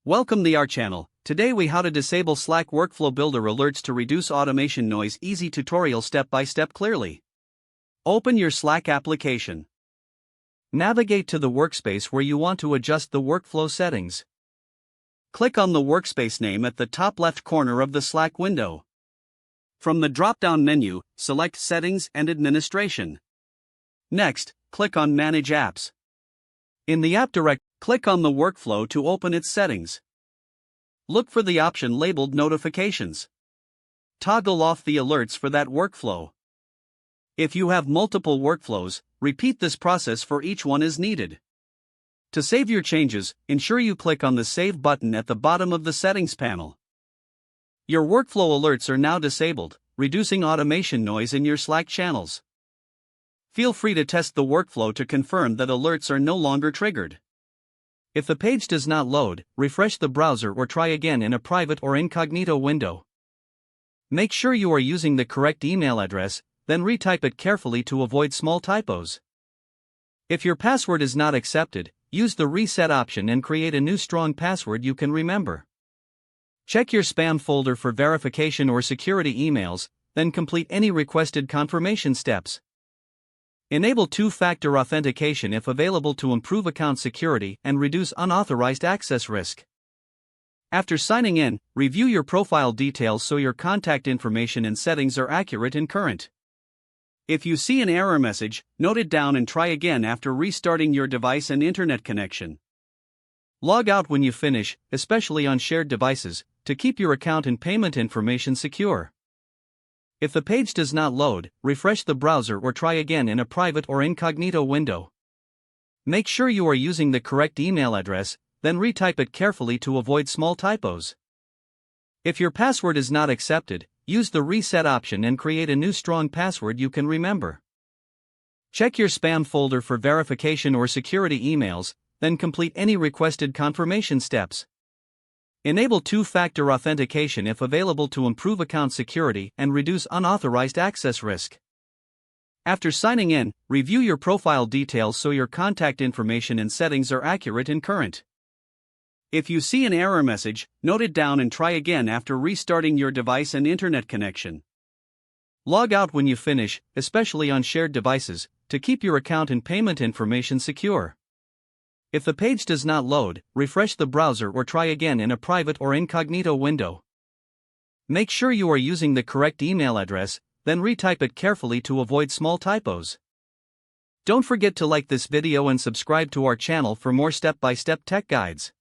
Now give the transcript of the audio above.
Welcome to our channel. Today we how to disable Slack Workflow Builder alerts to reduce automation noise. Easy tutorial step by step clearly. Open your Slack application. Navigate to the workspace where you want to adjust the workflow settings. Click on the workspace name at the top left corner of the Slack window. From the drop-down menu, select Settings and Administration. Next, click on Manage Apps. In the App Direct, click on the workflow to open its settings. Look for the option labeled Notifications. Toggle off the alerts for that workflow. If you have multiple workflows, repeat this process for each one as needed. To save your changes, ensure you click on the Save button at the bottom of the Settings panel. Your workflow alerts are now disabled, reducing automation noise in your Slack channels. Feel free to test the workflow to confirm that alerts are no longer triggered. If the page does not load, refresh the browser or try again in a private or incognito window. Make sure you are using the correct email address, then retype it carefully to avoid small typos. If your password is not accepted, use the reset option and create a new strong password you can remember. Check your spam folder for verification or security emails, then complete any requested confirmation steps. Enable two-factor authentication if available to improve account security and reduce unauthorized access risk. After signing in, review your profile details so your contact information and settings are accurate and current. If you see an error message, note it down and try again after restarting your device and internet connection. Log out when you finish, especially on shared devices, to keep your account and payment information secure. If the page does not load, refresh the browser or try again in a private or incognito window. Make sure you are using the correct email address, then retype it carefully to avoid small typos. If your password is not accepted, use the reset option and create a new strong password you can remember. Check your spam folder for verification or security emails, then complete any requested confirmation steps. Enable two-factor authentication if available to improve account security and reduce unauthorized access risk. After signing in, review your profile details so your contact information and settings are accurate and current. If you see an error message, note it down and try again after restarting your device and internet connection. Log out when you finish, especially on shared devices, to keep your account and payment information secure. If the page does not load, refresh the browser or try again in a private or incognito window. Make sure you are using the correct email address, then retype it carefully to avoid small typos. Don't forget to like this video and subscribe to our channel for more step-by-step tech guides.